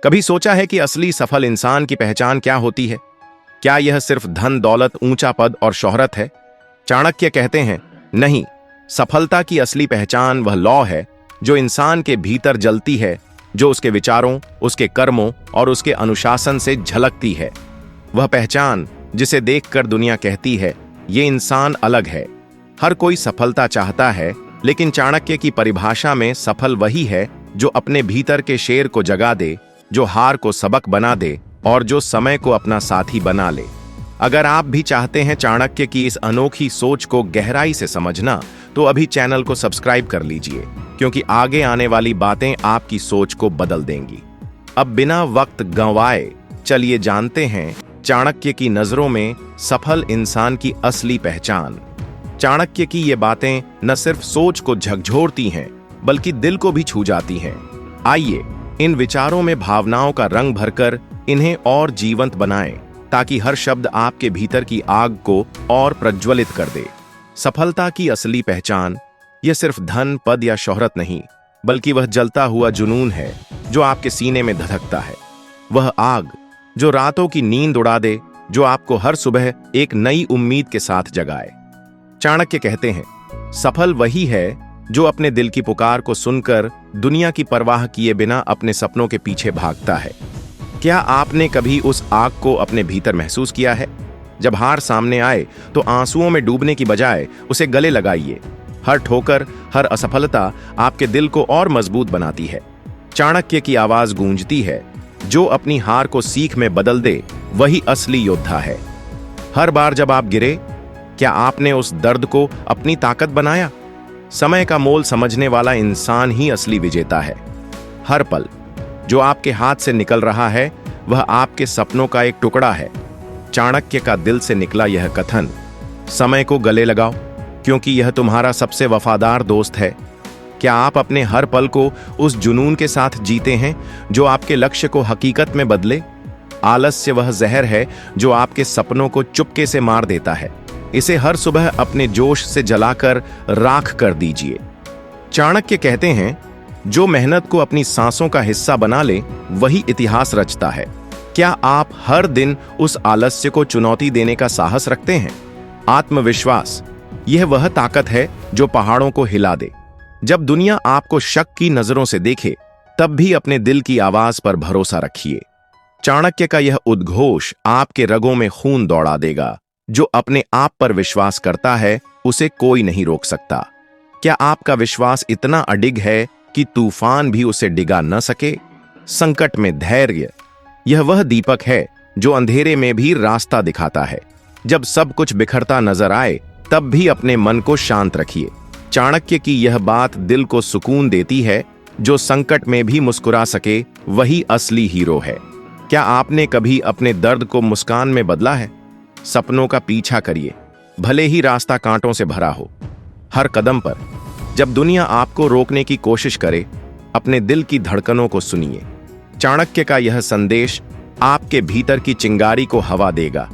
कभी सोचा है कि असली सफल इंसान की पहचान क्या होती है? क्या यह सिर्फ धन दौलत, ऊंचा पद और शोहरत है? चाणक्य कहते हैं, नहीं, सफलता की असली पहचान वह लौ है जो इंसान के भीतर जलती है, जो उसके विचारों, उसके कर्मों और उसके अनुशासन से झलकती है। वह पहचान जिसे देखकर दुनिया कहती है, ये इंसान अलग है। हर कोई सफलता चाहता है, लेकिन चाणक्य की परिभाषा में सफल वही है जो अपने भीतर के शेर को जगा दे, जो हार को सबक बना दे और जो समय को अपना साथी बना ले। अगर आप भी चाहते हैं चाणक्य की इस अनोखी सोच को गहराई से समझना, तो अभी चैनल को सब्सक्राइब कर लीजिए, क्योंकि आगे आने वाली बातें आपकी सोच को बदल देंगी। अब बिना वक्त गंवाए चलिए जानते हैं चाणक्य की नजरों में सफल इंसान की असली पहचान। चाणक्य की ये बातें न सिर्फ सोच को झकझोरती हैं, बल्कि दिल को भी छू जाती हैं। आइए इन विचारों में भावनाओं का रंग भरकर इन्हें और जीवंत बनाएं, ताकि हर शब्द आपके भीतर की आग को और प्रज्वलित कर दे। सफलता की असली पहचान यह सिर्फ धन, पद या शोहरत नहीं, बल्कि वह जलता हुआ जुनून है जो आपके सीने में धधकता है। वह आग जो रातों की नींद उड़ा दे, जो आपको हर सुबह एक नई उम्मीद के साथ जगाए। चाणक्य कहते हैं, सफल वही है जो अपने दिल की पुकार को सुनकर दुनिया की परवाह किए बिना अपने सपनों के पीछे भागता है। क्या आपने कभी उस आग को अपने भीतर महसूस किया है? जब हार सामने आए तो आंसुओं में डूबने की बजाय उसे गले लगाइए। हर ठोकर, हर असफलता आपके दिल को और मजबूत बनाती है। चाणक्य की आवाज गूंजती है, जो अपनी हार को सीख में बदल दे, वही असली योद्धा है। हर बार जब आप गिरे, क्या आपने उस दर्द को अपनी ताकत बनाया? समय का मोल समझने वाला इंसान ही असली विजेता है। हर पल जो आपके हाथ से निकल रहा है, वह आपके सपनों का एक टुकड़ा है। चाणक्य का दिल से निकला यह कथन, समय को गले लगाओ, क्योंकि यह तुम्हारा सबसे वफादार दोस्त है। क्या आप अपने हर पल को उस जुनून के साथ जीते हैं जो आपके लक्ष्य को हकीकत में बदले? आलस्य वह जहर है जो आपके सपनों को चुपके से मार देता है। इसे हर सुबह अपने जोश से जलाकर राख कर दीजिए। चाणक्य कहते हैं, जो मेहनत को अपनी सांसों का हिस्सा बना ले, वही इतिहास रचता है। क्या आप हर दिन उस आलस्य को चुनौती देने का साहस रखते हैं? आत्मविश्वास यह वह ताकत है जो पहाड़ों को हिला दे। जब दुनिया आपको शक की नजरों से देखे, तब भी अपने दिल की आवाज पर भरोसा रखिए। चाणक्य का यह उद्घोष आपके रगों में खून दौड़ा देगा। जो अपने आप पर विश्वास करता है, उसे कोई नहीं रोक सकता। क्या आपका विश्वास इतना अडिग है कि तूफान भी उसे डिगा न सके? संकट में धैर्य यह वह दीपक है जो अंधेरे में भी रास्ता दिखाता है। जब सब कुछ बिखरता नजर आए, तब भी अपने मन को शांत रखिए। चाणक्य की यह बात दिल को सुकून देती है। जो संकट में भी मुस्कुरा सके, वही असली हीरो है। क्या आपने कभी अपने दर्द को मुस्कान में बदला है? सपनों का पीछा करिए, भले ही रास्ता कांटों से भरा हो। हर कदम पर जब दुनिया आपको रोकने की कोशिश करे, अपने दिल की धड़कनों को सुनिए। चाणक्य का यह संदेश आपके भीतर की चिंगारी को हवा देगा।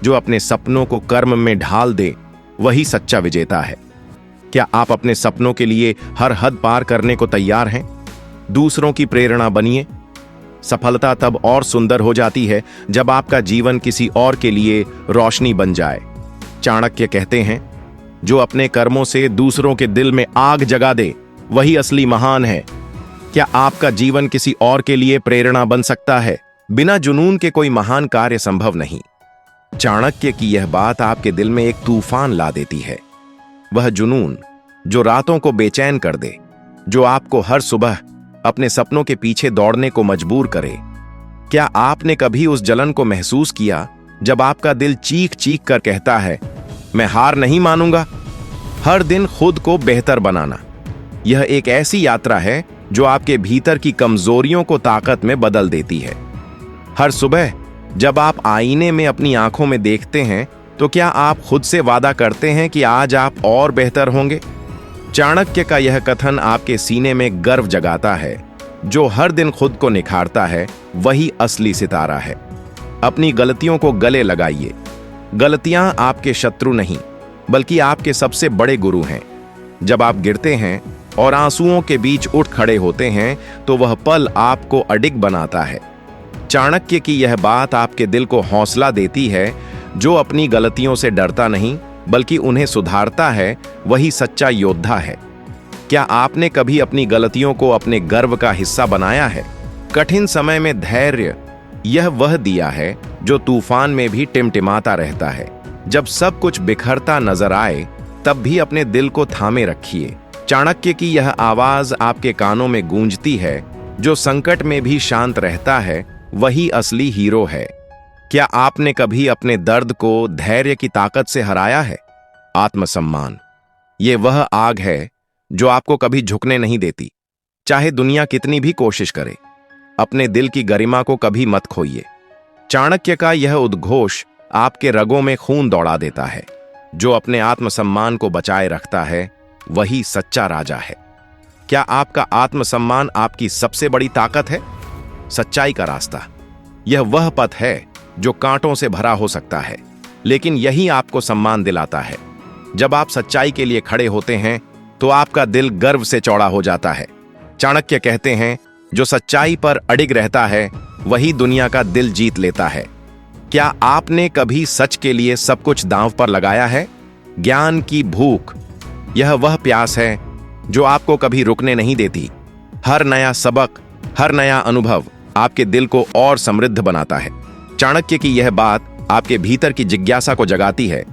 जो अपने सपनों को कर्म में ढाल दे, वही सच्चा विजेता है। क्या आप अपने सपनों के लिए हर हद पार करने को तैयार हैं? दूसरों की प्रेरणा बनिए। सफलता तब और सुंदर हो जाती है जब आपका जीवन किसी और के लिए रोशनी बन जाए। चाणक्य कहते हैं, जो अपने कर्मों से दूसरों के दिल में आग जगा दे, वही असली महान है। क्या आपका जीवन किसी और के लिए प्रेरणा बन सकता है? बिना जुनून के कोई महान कार्य संभव नहीं। चाणक्य की यह बात आपके दिल में एक तूफान ला देती है। वह जुनून जो रातों को बेचैन कर दे, जो आपको हर सुबह अपने सपनों के पीछे दौड़ने को मजबूर करे। क्या आपने कभी उस जलन को महसूस किया जब आपका दिल चीख चीख कर कहता है, मैं हार नहीं मानूंगा? हर दिन खुद को बेहतर बनाना यह एक ऐसी यात्रा है जो आपके भीतर की कमजोरियों को ताकत में बदल देती है। हर सुबह जब आप आईने में अपनी आंखों में देखते हैं, तो क्या आप खुद से वादा करते हैं कि आज आप और बेहतर होंगे? चाणक्य का यह कथन आपके सीने में गर्व जगाता है। जो हर दिन खुद को निखारता है, वही असली सितारा है। अपनी गलतियों को गले लगाइए। गलतियां आपके शत्रु नहीं, बल्कि आपके सबसे बड़े गुरु हैं। जब आप गिरते हैं और आंसुओं के बीच उठ खड़े होते हैं तो वह पल आपको अडिग बनाता है। चाणक्य की यह बात आपके दिल को हौसला देती है। जो अपनी गलतियों से डरता नहीं बल्कि उन्हें सुधारता है, वही सच्चा योद्धा है। क्या आपने कभी अपनी गलतियों को अपने गर्व का हिस्सा बनाया है? कठिन समय में धैर्य यह वह दिया है जो तूफान में भी टिमटिमाता रहता है। जब सब कुछ बिखरता नजर आए तब भी अपने दिल को थामे रखिए। चाणक्य की यह आवाज आपके कानों में गूंजती है। जो संकट में भी शांत रहता है वही असली हीरो है। क्या आपने कभी अपने दर्द को धैर्य की ताकत से हराया है? आत्मसम्मान ये वह आग है जो आपको कभी झुकने नहीं देती, चाहे दुनिया कितनी भी कोशिश करे। अपने दिल की गरिमा को कभी मत खोइए। चाणक्य का यह उद्घोष आपके रगों में खून दौड़ा देता है। जो अपने आत्मसम्मान को बचाए रखता है वही सच्चा राजा है। क्या आपका आत्मसम्मान आपकी सबसे बड़ी ताकत है? सच्चाई का रास्ता यह वह पथ है जो कांटों से भरा हो सकता है, लेकिन यही आपको सम्मान दिलाता है। जब आप सच्चाई के लिए खड़े होते हैं तो आपका दिल गर्व से चौड़ा हो जाता है। चाणक्य कहते हैं, जो सच्चाई पर अडिग रहता है वही दुनिया का दिल जीत लेता है। क्या आपने कभी सच के लिए सब कुछ दांव पर लगाया है? ज्ञान की भूख यह वह प्यास है जो आपको कभी रुकने नहीं देती। हर नया सबक, हर नया अनुभव आपके दिल को और समृद्ध बनाता है। चाणक्य की यह बात आपके भीतर की जिज्ञासा को जगाती है।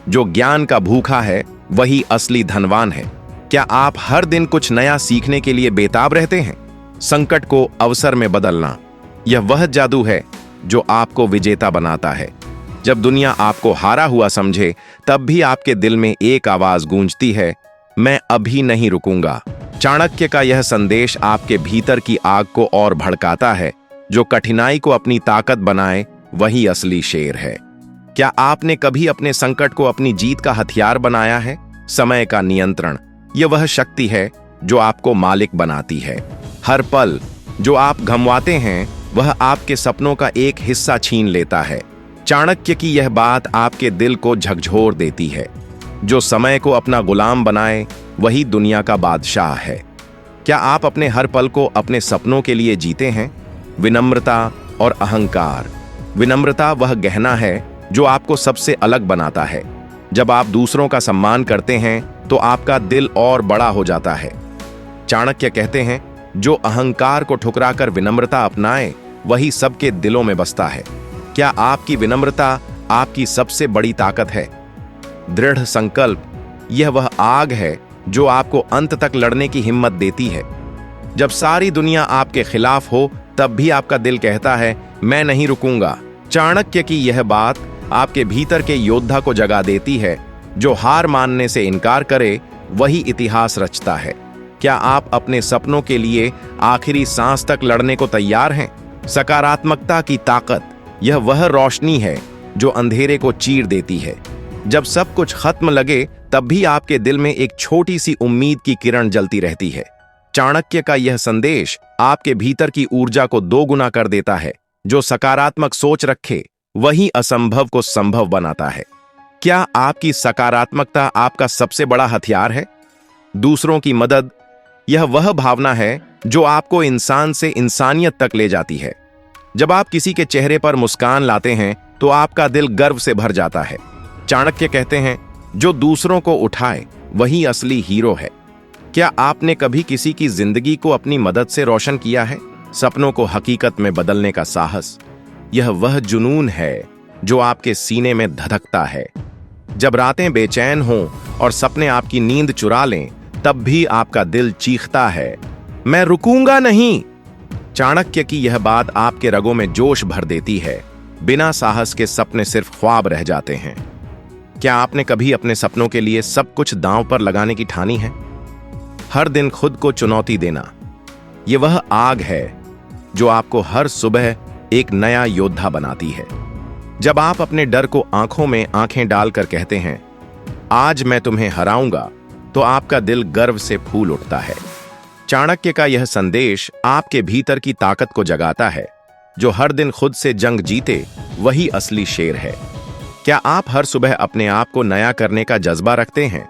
जो ज्ञान का भूखा है वही असली धनवान है। क्या आप हर दिन कुछ नया सीखने के लिए बेताब रहते हैं? संकट को अवसर में बदलना यह वह जादू है जो आपको विजेता बनाता है। जब दुनिया आपको हारा हुआ समझे तब भी आपके दिल में एक आवाज गूंजती है, मैं अभी नहीं रुकूंगा। चाणक्य का यह संदेश आपके भीतर की आग को और भड़काता है। जो कठिनाई को अपनी ताकत बनाए वही असली शेर है। क्या आपने कभी अपने संकट को अपनी जीत का हथियार बनाया है? समय का नियंत्रण यह वह शक्ति है जो आपको मालिक बनाती है। हर पल जो आप गंवाते हैं वह आपके सपनों का एक हिस्सा छीन लेता है। चाणक्य की यह बात आपके दिल को झकझोर देती है। जो समय को अपना गुलाम बनाए वही दुनिया का बादशाह है। क्या आप अपने हर पल को अपने सपनों के लिए जीते हैं? विनम्रता और अहंकार विनम्रता वह गहना है जो आपको सबसे अलग बनाता है। जब आप दूसरों का सम्मान करते हैं तो आपका दिल और बड़ा हो जाता है। चाणक्य कहते हैं, जो अहंकार को ठुकराकर विनम्रता अपनाए वही सबके दिलों में बसता है। क्या आपकी विनम्रता आपकी सबसे बड़ी ताकत है? दृढ़ संकल्प यह वह आग है जो आपको अंत तक लड़ने की हिम्मत देती है। जब सारी दुनिया आपके खिलाफ हो तब भी आपका दिल कहता है, मैं नहीं रुकूंगा। चाणक्य की यह बात आपके भीतर के योद्धा को जगा देती है। जो हार मानने से इनकार करे वही इतिहास रचता है। क्या आप अपने सपनों के लिए आखिरी सांस तक लड़ने को तैयार हैं? सकारात्मकता की ताकत यह वह रोशनी है जो अंधेरे को चीर देती है। जब सब कुछ खत्म लगे तब भी आपके दिल में एक छोटी सी उम्मीद की किरण जलती रहती है। चाणक्य का यह संदेश आपके भीतर की ऊर्जा को दोगुना कर देता है। जो सकारात्मक सोच रखे वही असंभव को संभव बनाता है। क्या आपकी सकारात्मकता आपका सबसे बड़ा हथियार है? दूसरों की मदद यह वह भावना है जो आपको इंसान से इंसानियत तक ले जाती है। जब आप किसी के चेहरे पर मुस्कान लाते हैं तो आपका दिल गर्व से भर जाता है। चाणक्य कहते हैं, जो दूसरों को उठाए वही असली हीरो है। क्या आपने कभी किसी की जिंदगी को अपनी मदद से रोशन किया है? सपनों को हकीकत में बदलने का साहस यह वह जुनून है जो आपके सीने में धधकता है। जब रातें बेचैन हों और सपने आपकी नींद चुरा लें तब भी आपका दिल चीखता है, मैं रुकूंगा नहीं। चाणक्य की यह बात आपके रगों में जोश भर देती है। बिना साहस के सपने सिर्फ ख्वाब रह जाते हैं। क्या आपने कभी अपने सपनों के लिए सब कुछ दांव पर लगाने की ठानी है? हर दिन खुद को चुनौती देना यह वह आग है जो आपको हर सुबह एक नया योद्धा बनाती है। जब आप अपने डर को आंखों में आंखें डालकर कहते हैं, आज मैं तुम्हें हराऊंगा, तो आपका दिल गर्व से फूल उठता है। चाणक्य का यह संदेश आपके भीतर की ताकत को जगाता है। जो हर दिन खुद से जंग जीते वही असली शेर है। क्या आप हर सुबह अपने आप को नया करने का जज्बा रखते हैं?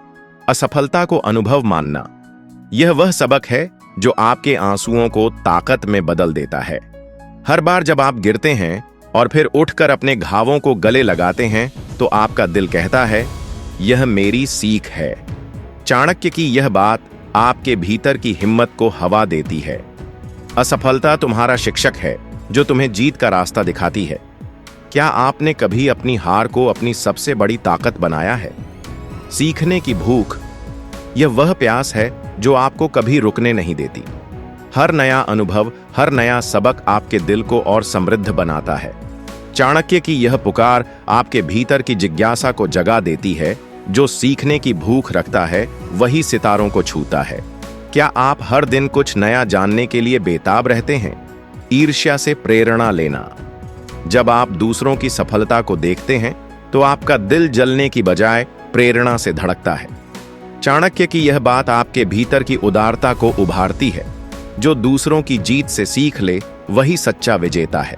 असफलता को अनुभव मानना, यह वह सबक है जो आपके आंसुओं को ताकत में बदल देता है। हर बार जब आप गिरते हैं और फिर उठकर अपने घावों को गले लगाते हैं तो आपका दिल कहता है, यह मेरी सीख है। चाणक्य की यह बात आपके भीतर की हिम्मत को हवा देती है। असफलता तुम्हारा शिक्षक है जो तुम्हें जीत का रास्ता दिखाती है। क्या आपने कभी अपनी हार को अपनी सबसे बड़ी ताकत बनाया है? सीखने की भूख, यह वह प्यास है जो आपको कभी रुकने नहीं देती। हर नया अनुभव, हर नया सबक आपके दिल को और समृद्ध बनाता है। चाणक्य की यह पुकार आपके भीतर की जिज्ञासा को जगा देती है। जो सीखने की भूख रखता है वही सितारों को छूता है। क्या आप हर दिन कुछ नया जानने के लिए बेताब रहते हैं? ईर्ष्या से प्रेरणा लेना, जब आप दूसरों की सफलता को देखते हैं तो आपका दिल जलने की बजाय प्रेरणा से धड़कता है। चाणक्य की यह बात आपके भीतर की उदारता को उभारती है। जो दूसरों की जीत से सीख ले वही सच्चा विजेता है।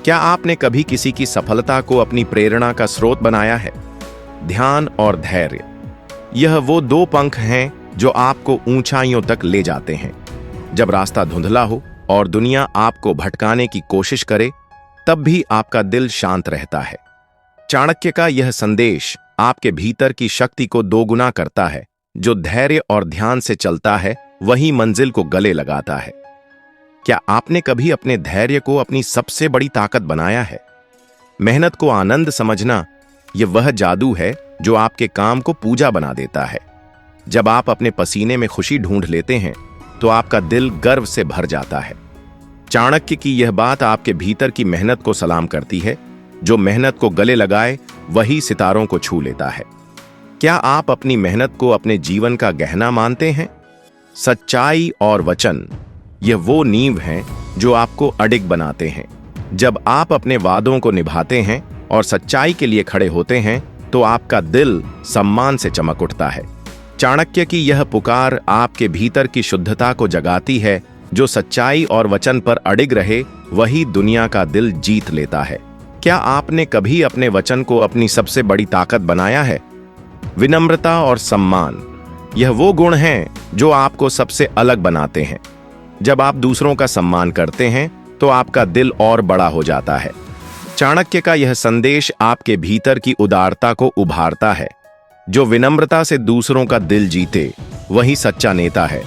क्या आपने कभी किसी की सफलता को अपनी प्रेरणा का स्रोत बनाया है? ध्यान और धैर्य, यह वो दो पंख हैं जो आपको ऊंचाइयों तक ले जाते हैं। जब रास्ता धुंधला हो और दुनिया आपको भटकाने की कोशिश करे, तब भी आपका दिल शांत रहता है। चाणक्य का यह संदेश आपके भीतर की शक्ति को दोगुना करता है। जो धैर्य और ध्यान से चलता है वही मंजिल को गले लगाता है। क्या आपने कभी अपने धैर्य को अपनी सबसे बड़ी ताकत बनाया है? मेहनत को आनंद समझना, यह वह जादू है जो आपके काम को पूजा बना देता है। जब आप अपने पसीने में खुशी ढूंढ लेते हैं तो आपका दिल गर्व से भर जाता है। चाणक्य की यह बात आपके भीतर की मेहनत को सलाम करती है। जो मेहनत को गले लगाए वही सितारों को छू लेता है। क्या आप अपनी मेहनत को अपने जीवन का गहना मानते हैं? सच्चाई और वचन, यह वो नींव हैं जो आपको अडिग बनाते हैं। जब आप अपने वादों को निभाते हैं और सच्चाई के लिए खड़े होते हैं तो आपका दिल सम्मान से चमक उठता है। चाणक्य की यह पुकार आपके भीतर की शुद्धता को जगाती है। जो सच्चाई और वचन पर अडिग रहे वही दुनिया का दिल जीत लेता है। क्या आपने कभी अपने वचन को अपनी सबसे बड़ी ताकत बनाया है? विनम्रता और सम्मान, यह वो गुण हैं जो आपको सबसे अलग बनाते हैं। जब आप दूसरों का सम्मान करते हैं तो आपका दिल और बड़ा हो जाता है। चाणक्य का यह संदेश आपके भीतर की उदारता को उभारता है। जो विनम्रता से दूसरों का दिल जीते वही सच्चा नेता है।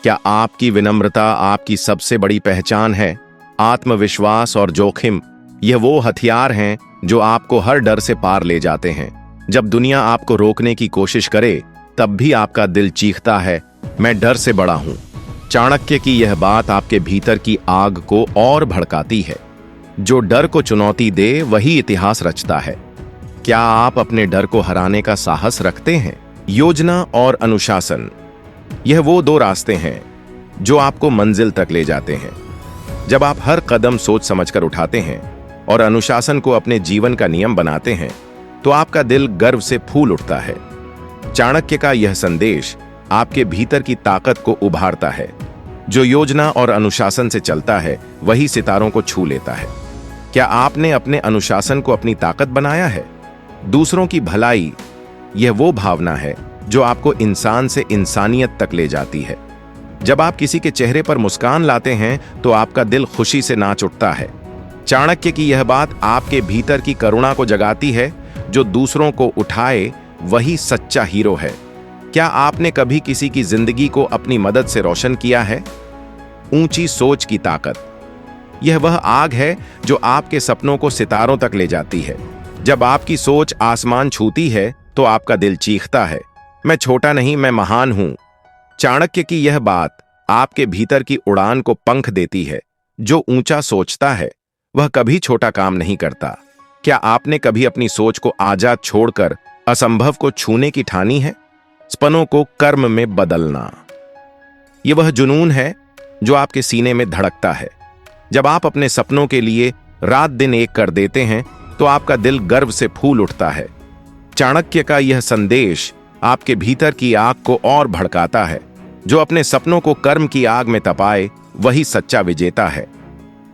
क्या आपकी विनम्रता आपकी सबसे बड़ी पहचान है? आत्मविश्वास और जोखिम, यह वो हथियार हैं जो आपको हर डर से पार ले जाते हैं। जब दुनिया आपको रोकने की कोशिश करे तब भी आपका दिल चीखता है, मैं डर से बड़ा हूं। चाणक्य की यह बात आपके भीतर की आग को और भड़काती है। जो डर को चुनौती दे वही इतिहास रचता है। क्या आप अपने डर को हराने का साहस रखते हैं? योजना और अनुशासन, यह वो दो रास्ते हैं जो आपको मंजिल तक ले जाते हैं। जब आप हर कदम सोच समझकर उठाते हैं और अनुशासन को अपने जीवन का नियम बनाते हैं तो आपका दिल गर्व से फूल उठता है। चाणक्य का यह संदेश आपके भीतर की ताकत को उभारता है। जो योजना और अनुशासन से चलता है वही सितारों को छू लेता है। क्या आपने अपने अनुशासन को अपनी ताकत बनाया है? दूसरों की भलाई, यह वो भावना है जो आपको इंसान से इंसानियत तक ले जाती है। जब आप किसी के चेहरे पर मुस्कान लाते हैं तो आपका दिल खुशी से नाच उठता है। चाणक्य की यह बात आपके भीतर की करुणा को जगाती है। जो दूसरों को उठाए वही सच्चा हीरो है। क्या आपने कभी किसी की जिंदगी को अपनी मदद से रोशन किया है? ऊंची सोच की ताकत, यह वह आग है जो आपके सपनों को सितारों तक ले जाती है। जब आपकी सोच आसमान छूती है तो आपका दिल चीखता है, मैं छोटा नहीं, मैं महान हूं। चाणक्य की यह बात आपके भीतर की उड़ान को पंख देती है। जो ऊंचा सोचता है वह कभी छोटा काम नहीं करता। क्या आपने कभी अपनी सोच को आजाद छोड़कर असंभव को छूने की ठानी है? सपनों को कर्म में बदलना, यह वह जुनून है जो आपके सीने में धड़कता है। जब आप अपने सपनों के लिए रात दिन एक कर देते हैं तो आपका दिल गर्व से फूल उठता है। चाणक्य का यह संदेश आपके भीतर की आग को और भड़काता है। जो अपने सपनों को कर्म की आग में तपाए वही सच्चा विजेता है।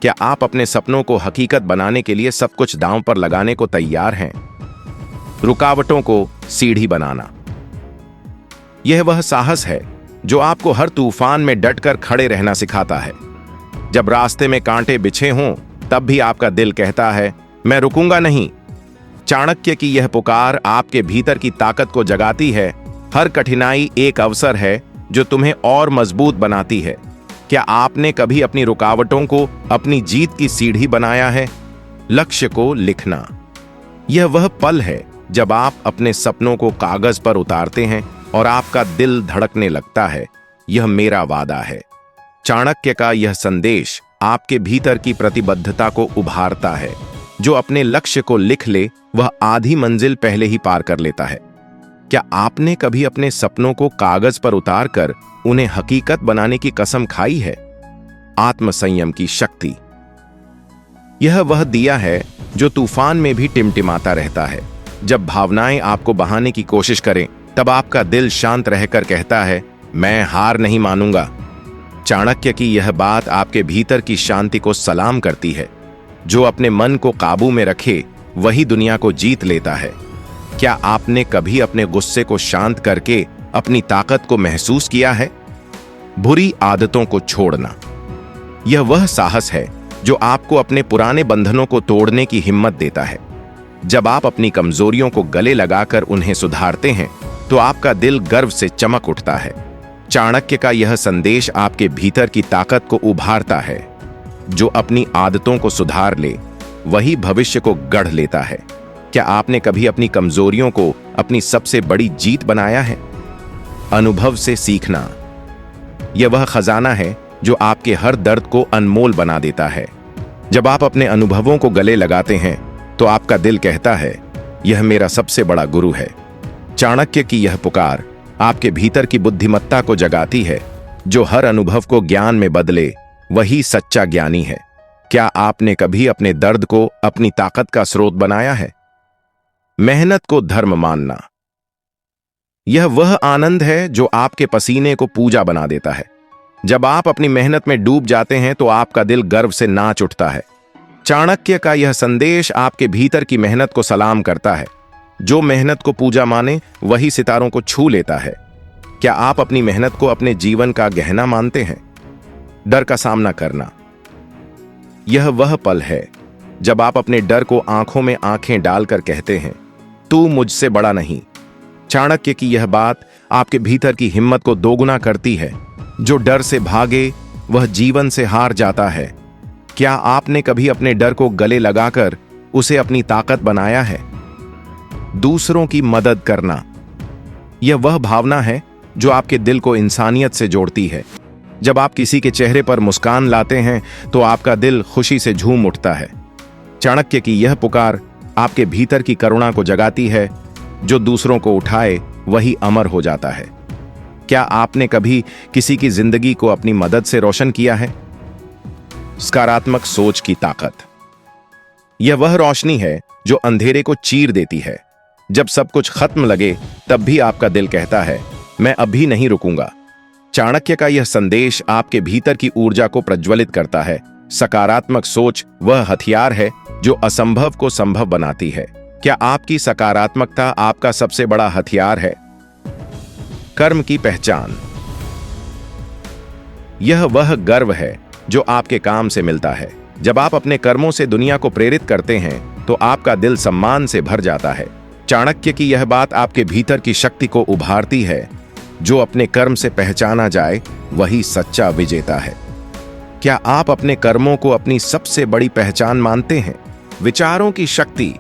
क्या आप अपने सपनों को हकीकत बनाने के लिए सब कुछ दांव पर लगाने को तैयार हैं? रुकावटों को सीढ़ी बनाना, यह वह साहस है जो आपको हर तूफान में डटकर खड़े रहना सिखाता है। जब रास्ते में कांटे बिछे हों तब भी आपका दिल कहता है, मैं रुकूंगा नहीं। चाणक्य की यह पुकार आपके भीतर की ताकत को जगाती है। हर कठिनाई एक अवसर है जो तुम्हें और मजबूत बनाती है। क्या आपने कभी अपनी रुकावटों को अपनी जीत की सीढ़ी बनाया है? लक्ष्य को लिखना। यह वह पल है जब आप अपने सपनों को कागज पर उतारते हैं और आपका दिल धड़कने लगता है, यह मेरा वादा है। चाणक्य का यह संदेश आपके भीतर की प्रतिबद्धता को उभारता है। जो अपने लक्ष्य को लिख ले वह आधी मंजिल पहले ही पार कर लेता है। क्या आपने कभी अपने सपनों को कागज पर उतारकर उन्हें हकीकत बनाने की कसम खाई है? आत्मसंयम की शक्ति। यह वह दिया है जो तूफान में भी टिमटिमाता रहता है। जब भावनाएं आपको बहाने की कोशिश करें तब आपका दिल शांत रहकर कहता है, मैं हार नहीं मानूंगा। चाणक्य की यह बात आपके भीतर की शांति को सलाम करती है। जो अपने मन को काबू में रखे वही दुनिया को जीत लेता है। क्या आपने कभी अपने गुस्से को शांत करके अपनी ताकत को महसूस किया है? बुरी आदतों को छोड़ना। यह वह साहस है जो आपको अपने पुराने बंधनों को तोड़ने की हिम्मत देता है। जब आप अपनी कमजोरियों को गले लगाकर उन्हें सुधारते हैं तो आपका दिल गर्व से चमक उठता है। चाणक्य का यह संदेश आपके भीतर की ताकत को उभारता है। जो अपनी आदतों को सुधार ले वही भविष्य को गढ़ लेता है। क्या आपने कभी अपनी कमजोरियों को अपनी सबसे बड़ी जीत बनाया है? अनुभव से सीखना। यह वह खजाना है जो आपके हर दर्द को अनमोल बना देता है। जब आप अपने अनुभवों को गले लगाते हैं तो आपका दिल कहता है, यह मेरा सबसे बड़ा गुरु है। चाणक्य की यह पुकार आपके भीतर की बुद्धिमत्ता को जगाती है। जो हर अनुभव को ज्ञान में बदले वही सच्चा ज्ञानी है। क्या आपने कभी अपने दर्द को अपनी ताकत का स्रोत बनाया है? मेहनत को धर्म मानना। यह वह आनंद है जो आपके पसीने को पूजा बना देता है। जब आप अपनी मेहनत में डूब जाते हैं तो आपका दिल गर्व से नाच उठता है। चाणक्य का यह संदेश आपके भीतर की मेहनत को सलाम करता है। जो मेहनत को पूजा माने वही सितारों को छू लेता है। क्या आप अपनी मेहनत को अपने जीवन का गहना मानते हैं? डर का सामना करना। यह वह पल है जब आप अपने डर को आंखों में आंखें डालकर कहते हैं, तू मुझसे बड़ा नहीं। चाणक्य की यह बात आपके भीतर की हिम्मत को दोगुना करती है। जो डर से भागे वह जीवन से हार जाता है। क्या आपने कभी अपने डर को गले लगाकर उसे अपनी ताकत बनाया है? दूसरों की मदद करना। यह वह भावना है जो आपके दिल को इंसानियत से जोड़ती है। जब आप किसी के चेहरे पर मुस्कान लाते हैं तो आपका दिल खुशी से झूम उठता है। चाणक्य की यह पुकार आपके भीतर की करुणा को जगाती है। जो दूसरों को उठाए वही अमर हो जाता है। क्या आपने कभी किसी की जिंदगी को अपनी मदद से रोशन किया है? सकारात्मक सोच की ताकत। यह वह रोशनी है जो अंधेरे को चीर देती है। जब सब कुछ खत्म लगे तब भी आपका दिल कहता है, मैं अभी नहीं रुकूंगा। चाणक्य का यह संदेश आपके भीतर की ऊर्जा को प्रज्वलित करता है। सकारात्मक सोच वह हथियार है जो असंभव को संभव बनाती है। क्या आपकी सकारात्मकता आपका सबसे बड़ा हथियार है? कर्म की पहचान। यह वह गर्व है जो आपके काम से मिलता है। जब आप अपने कर्मों से दुनिया को प्रेरित करते हैं तो आपका दिल सम्मान से भर जाता है। चाणक्य की यह बात आपके भीतर की शक्ति को उभारती है। जो अपने कर्म से पहचाना जाए वही सच्चा विजेता है। क्या आप अपने कर्मों को अपनी सबसे बड़ी पहचान मानते हैं? विचारों की शक्ति।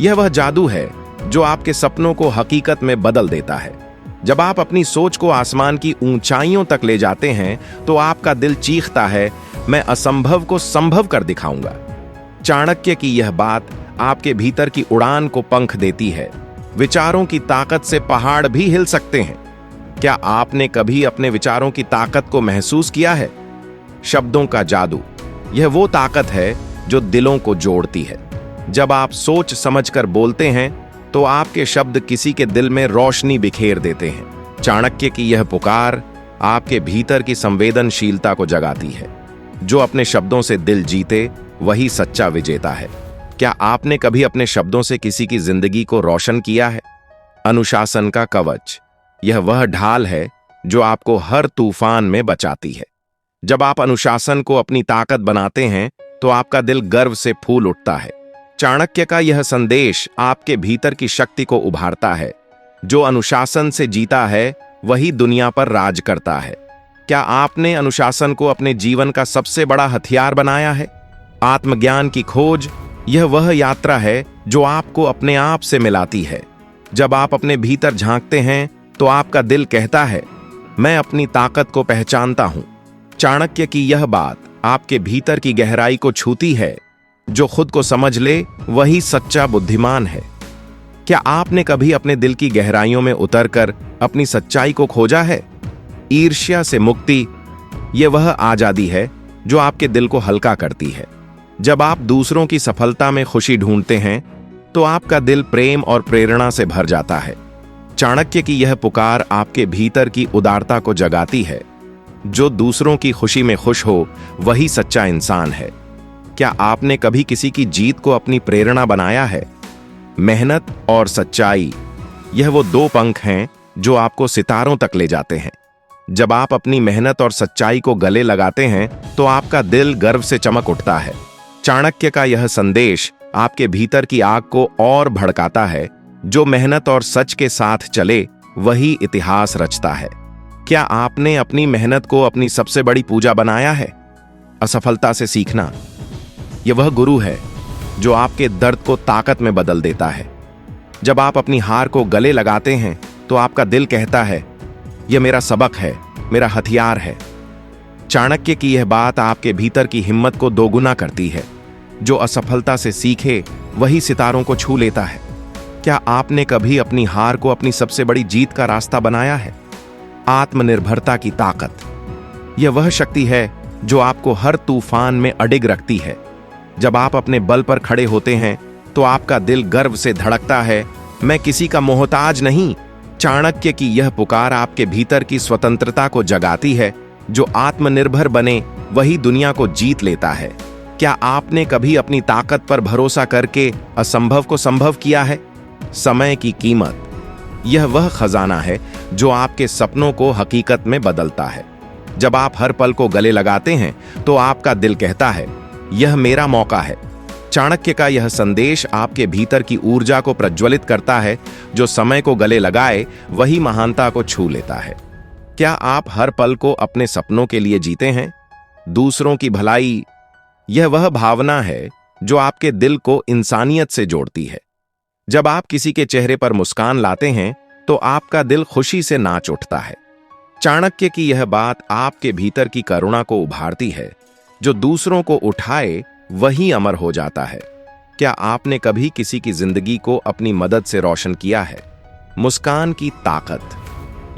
यह वह जादू है जो आपके सपनों को हकीकत में बदल देता है। जब आप अपनी सोच को आसमान की ऊंचाइयों तक ले जाते हैं तो आपका दिल चीखता है, मैं असंभव को संभव कर दिखाऊंगा। चाणक्य की यह बात आपके भीतर की उड़ान को पंख देती है। विचारों की ताकत से पहाड़ भी हिल सकते हैं। क्या आपने कभी अपने विचारों की ताकत को महसूस किया है? शब्दों का जादू। यह वो ताकत है जो दिलों को जोड़ती है। जब आप सोच समझकर बोलते हैं तो आपके शब्द किसी के दिल में रोशनी बिखेर देते हैं। चाणक्य की यह पुकार आपके भीतर की संवेदनशीलता को जगाती है। जो अपने शब्दों से दिल जीते वही सच्चा विजेता है। क्या आपने कभी अपने शब्दों से किसी की जिंदगी को रोशन किया है? अनुशासन का कवच। यह वह ढाल है जो आपको हर तूफान में बचाती है। जब आप अनुशासन को अपनी ताकत बनाते हैं तो आपका दिल गर्व से फूल उठता है। चाणक्य का यह संदेश आपके भीतर की शक्ति को उभारता है। जो अनुशासन से जीता है वही दुनिया पर राज करता है। क्या आपने अनुशासन को अपने जीवन का सबसे बड़ा हथियार बनाया है? आत्मज्ञान की खोज यह वह यात्रा है जो आपको अपने आप से मिलाती है। जब आप अपने भीतर झांकते हैं तो आपका दिल कहता है, मैं अपनी ताकत को पहचानता हूं। चाणक्य की यह बात आपके भीतर की गहराई को छूती है। जो खुद को समझ ले वही सच्चा बुद्धिमान है। क्या आपने कभी अपने दिल की गहराइयों में उतरकर अपनी सच्चाई को खोजा है? ईर्ष्या से मुक्ति यह वह आजादी है जो आपके दिल को हल्का करती है। जब आप दूसरों की सफलता में खुशी ढूंढते हैं तो आपका दिल प्रेम और प्रेरणा से भर जाता है। चाणक्य की यह पुकार आपके भीतर की उदारता को जगाती है। जो दूसरों की खुशी में खुश हो वही सच्चा इंसान है। क्या आपने कभी किसी की जीत को अपनी प्रेरणा बनाया है? मेहनत और सच्चाई यह वो दो पंख हैं जो आपको सितारों तक ले जाते हैं। जब आप अपनी मेहनत और सच्चाई को गले लगाते हैं तो आपका दिल गर्व से चमक उठता है। चाणक्य का यह संदेश आपके भीतर की आग को और भड़काता है। जो मेहनत और सच के साथ चले वही इतिहास रचता है। क्या आपने अपनी मेहनत को अपनी सबसे बड़ी पूजा बनाया है? असफलता से सीखना यह वह गुरु है जो आपके दर्द को ताकत में बदल देता है। जब आप अपनी हार को गले लगाते हैं तो आपका दिल कहता है, यह मेरा सबक है, मेरा हथियार है। चाणक्य की यह बात आपके भीतर की हिम्मत को दोगुना करती है। जो असफलता से सीखे वही सितारों को छू लेता है। क्या आपने कभी अपनी हार को अपनी सबसे बड़ी जीत का रास्ता बनाया है? आत्मनिर्भरता की ताकत यह वह शक्ति है जो आपको हर तूफान में अडिग रखती है। जब आप अपने बल पर खड़े होते हैं तो आपका दिल गर्व से धड़कता है, मैं किसी का मोहताज नहीं। चाणक्य की यह पुकार आपके भीतर की स्वतंत्रता को जगाती है। जो आत्मनिर्भर बने वही दुनिया को जीत लेता है। क्या आपने कभी अपनी ताकत पर भरोसा करके असंभव को संभव किया है? समय की कीमत यह वह खजाना है जो आपके सपनों को हकीकत में बदलता है। जब आप हर पल को गले लगाते हैं तो आपका दिल कहता है, यह मेरा मौका है। चाणक्य का यह संदेश आपके भीतर की ऊर्जा को प्रज्वलित करता है। जो समय को गले लगाए वही महानता को छू लेता है। क्या आप हर पल को अपने सपनों के लिए जीते हैं? दूसरों की भलाई यह वह भावना है जो आपके दिल को इंसानियत से जोड़ती है। जब आप किसी के चेहरे पर मुस्कान लाते हैं तो आपका दिल खुशी से नाच उठता है। चाणक्य की यह बात आपके भीतर की करुणा को उभारती है। जो दूसरों को उठाए वही अमर हो जाता है। क्या आपने कभी किसी की जिंदगी को अपनी मदद से रोशन किया है? मुस्कान की ताकत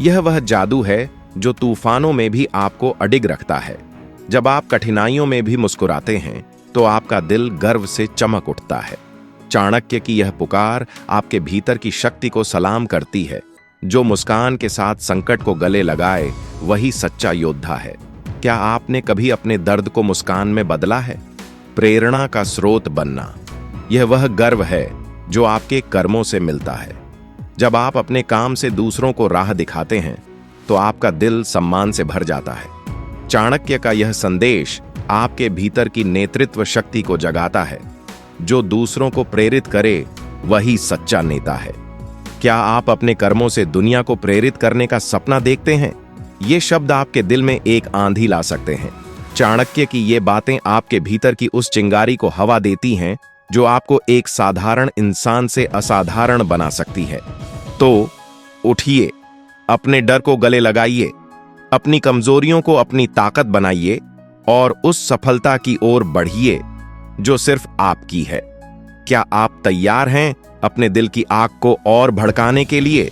यह वह जादू है जो तूफानों में भी आपको अडिग रखता है। जब आप कठिनाइयों में भी मुस्कुराते हैं तो आपका दिल गर्व से चमक उठता है। चाणक्य की यह पुकार आपके भीतर की शक्ति को सलाम करती है। जो मुस्कान के साथ संकट को गले लगाए वही सच्चा योद्धा है। क्या आपने कभी अपने दर्द को मुस्कान में बदला है? प्रेरणा का स्रोत बनना यह वह गर्व है जो आपके कर्मों से मिलता है। जब आप अपने काम से दूसरों को राह दिखाते हैं तो आपका दिल सम्मान से भर जाता है। चाणक्य का यह संदेश आपके भीतर की नेतृत्व शक्ति को जगाता है। जो दूसरों को प्रेरित करे वही सच्चा नेता है। क्या आप अपने कर्मों से दुनिया को प्रेरित करने का सपना देखते हैं? ये शब्द आपके दिल में एक आंधी ला सकते हैं। चाणक्य की ये बातें आपके भीतर की उस चिंगारी को हवा देती हैं जो आपको एक साधारण इंसान से असाधारण बना सकती है। तो उठिए, अपने डर को गले लगाइए, अपनी कमजोरियों को अपनी ताकत बनाइए और उस सफलता की ओर बढ़िए जो सिर्फ आपकी है। क्या आप तैयार हैं अपने दिल की आग को और भड़काने के लिए?